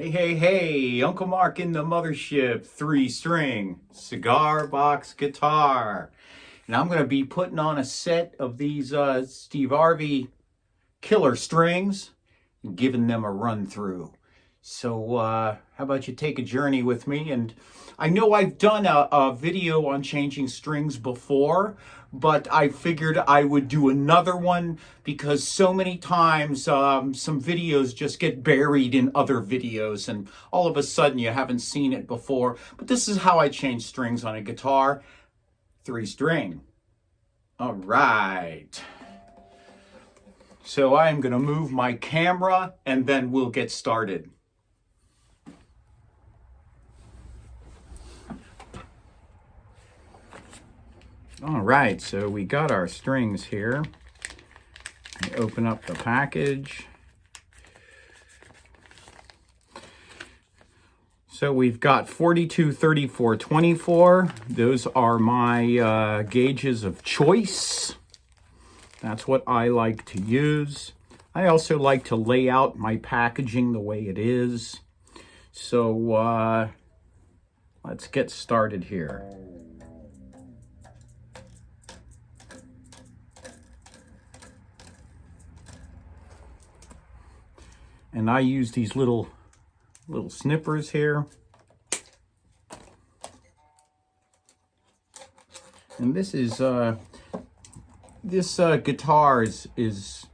Hey, Uncle Mark in the mothership, 3-string cigar box guitar. And I'm going to be putting on a set of these Steve Harvey killer strings and giving them a run through. So how about you take a journey with me? And I know I've done a video on changing strings before, but I figured I would do another one because so many times some videos just get buried in other videos and all of a sudden you haven't seen it before. But this is how I change strings on a guitar. 3-string. All right. So I am going to move my camera and then we'll get started. All right, so we got our strings here. I open up the package. So we've got 42, 34, 24. Those are my gauges of choice. That's what I like to use. I also like to lay out my packaging the way it is. So let's get started here. And I use these little snippers here. And this is this guitar is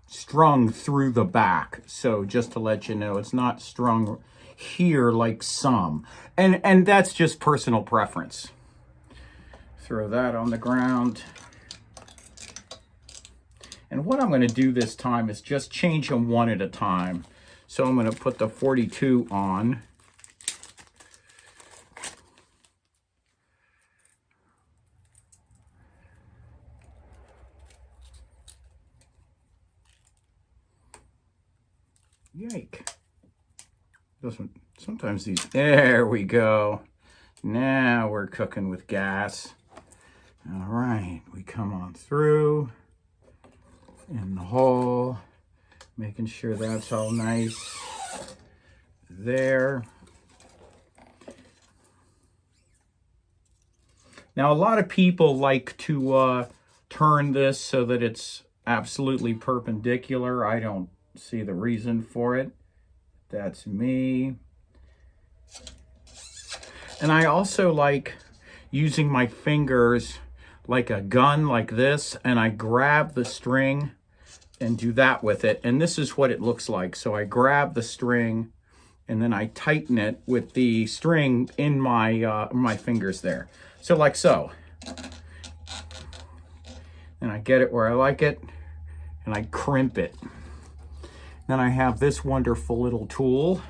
strung through the back. So just to let you know, it's not strung here like some. And that's just personal preference. Throw that on the ground. And what I'm going to do this time is just change them one at a time. So I'm going to put the 42 on. Yike. Sometimes these, there we go. Now we're cooking with gas. All right, we come on through in the hole, making sure that's all nice there. Now, a lot of people like to turn this so that it's absolutely perpendicular. I don't see the reason for it. That's me. And I also like using my fingers like a gun like this, and I grab the string and do that with it. And this is what it looks like. So I grab the string and then I tighten it with the string in my my fingers there. So like so. And I get it where I like it and I crimp it. Then I have this wonderful little tool.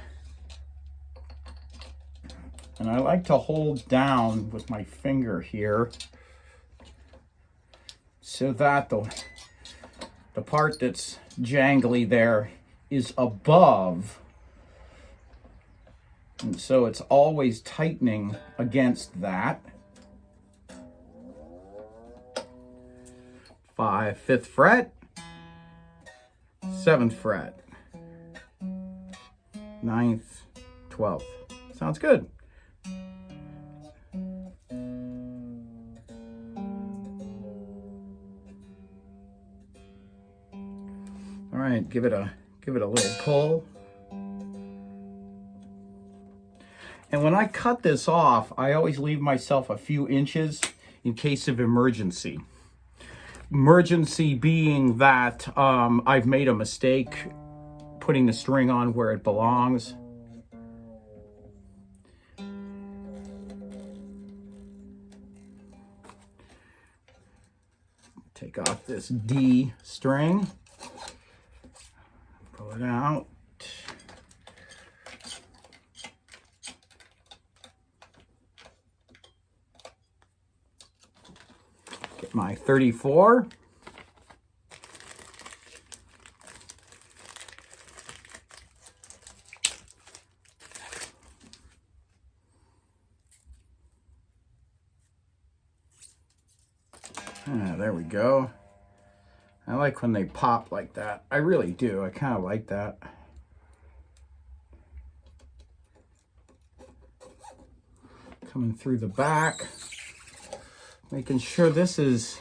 And I like to hold down with my finger here so that the part that's jangly there is above. And so it's always tightening against that. 5th fret, 7th fret, 9th, 12th. Sounds good. All right, give it a little pull. And when I cut this off, I always leave myself a few inches in case of emergency. Emergency being that I've made a mistake putting the string on where it belongs. Take off this D string. Pull it out. Get my 34. There we go. I like when they pop like that. I really do. I kind of like that. Coming through the back, making sure these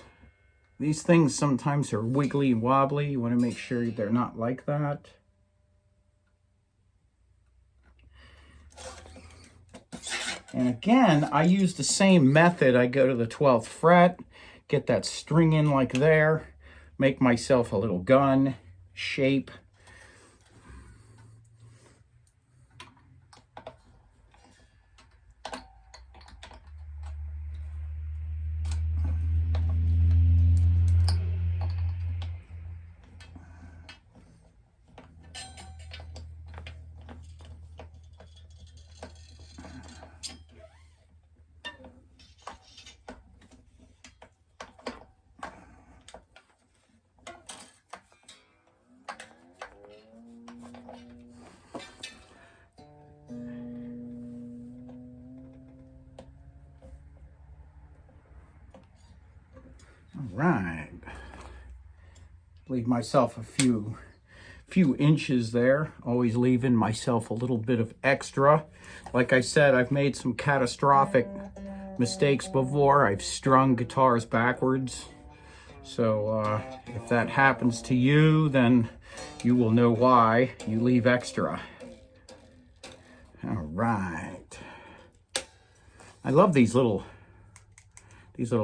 things sometimes are wiggly and wobbly. You want to make sure they're not like that. And again, I use the same method. I go to the 12th fret, get that string in like there, make myself a little gun shape. Right, leave myself a few inches there, always leaving myself a little bit of extra. Like I said, I've made some catastrophic mistakes before. I've strung guitars backwards, so if that happens to you, then you will know why you leave extra. All right, I love these little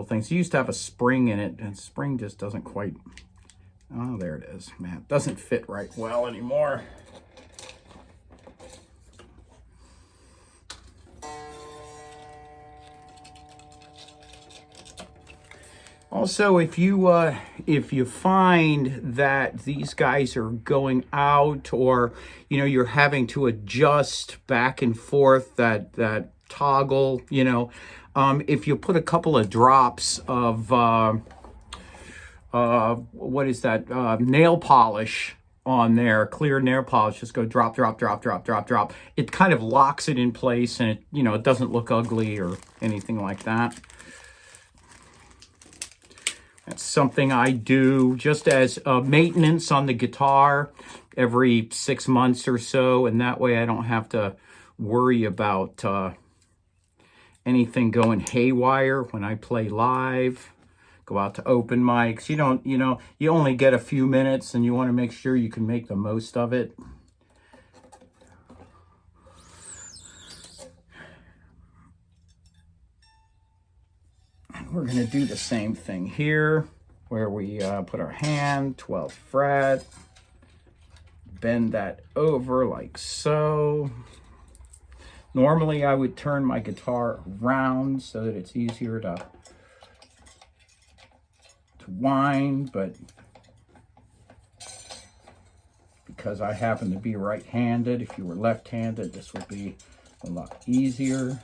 things. It used to have a spring in it, and spring just doesn't quite, oh, there it is. Man, it doesn't fit right well anymore. Also, if you find that these guys are going out, or you're having to adjust back and forth that toggle, if you put a couple of drops of what is that, nail polish on there, clear nail polish, just go drop, drop, drop, drop, drop, drop. It kind of locks it in place, and it doesn't look ugly or anything like that. That's something I do just as maintenance on the guitar every 6 months or so, and that way I don't have to worry about anything going haywire when I play live, go out to open mics. You only get a few minutes, and you want to make sure you can make the most of it. And we're going to do the same thing here, where we put our hand, 12th fret, bend that over like so. Normally, I would turn my guitar around so that it's easier to wind, but because I happen to be right-handed, if you were left-handed, this would be a lot easier.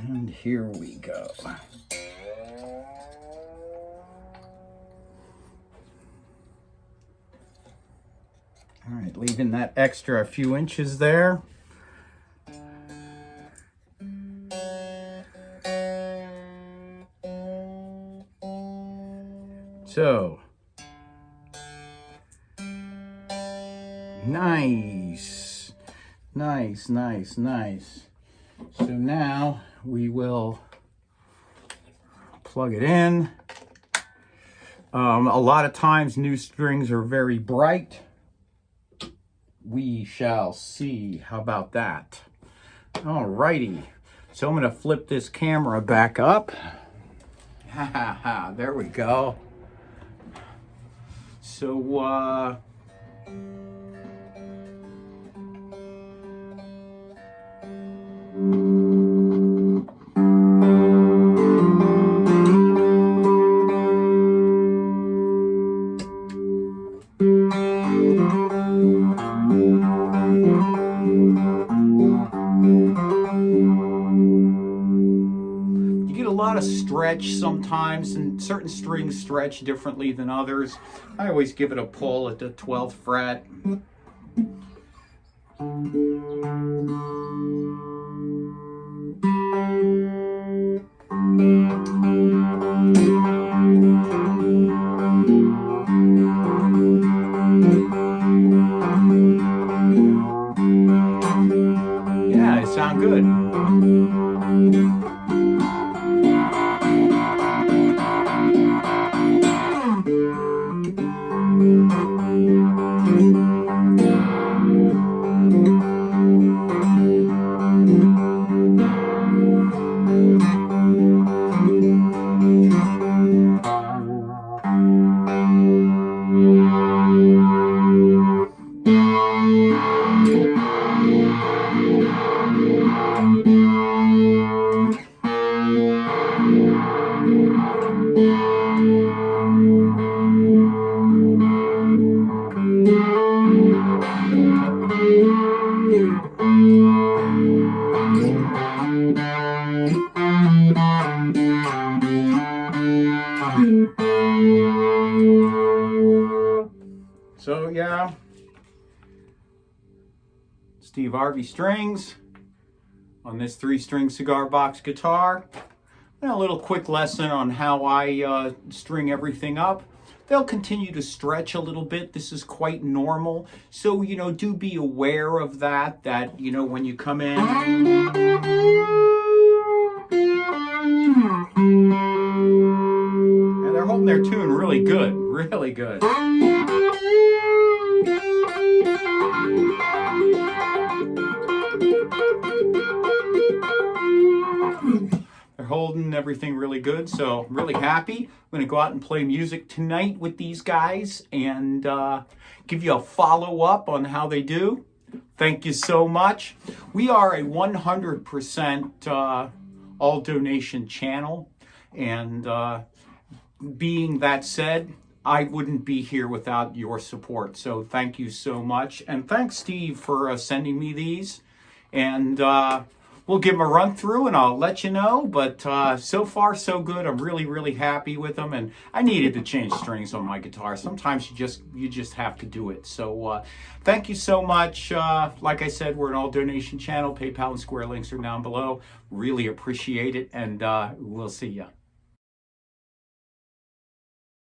And here we go. All right, leaving that extra a few inches there. So, nice, nice, nice, nice. So now we will plug it in. A lot of times new strings are very bright. We shall see. How about that? All righty. So I'm going to flip this camera back up. Ha ha ha. There we go. So, stretch sometimes, and certain strings stretch differently than others. I always give it a pull at the 12th fret. Yeah, they sound good. So yeah, Steve Harvey strings on this 3-string cigar box guitar. And a little quick lesson on how I string everything up. They'll continue to stretch a little bit. This is quite normal. So, do be aware of that, when you come in. And they're holding their tune really good, really good. They're holding everything really good, so I'm really happy. I'm going to go out and play music tonight with these guys and give you a follow-up on how they do. Thank you so much. We are a 100% all-donation channel, and being that said, I wouldn't be here without your support, so thank you so much. And thanks, Steve, for sending me these. And we'll give them a run through and I'll let you know, but so far so good. I'm really, really happy with them, and I needed to change strings on my guitar. Sometimes you just have to do it. So thank you so much. Like I said, we're an all donation channel. PayPal and Square links are down below. Really appreciate it, and we'll see ya.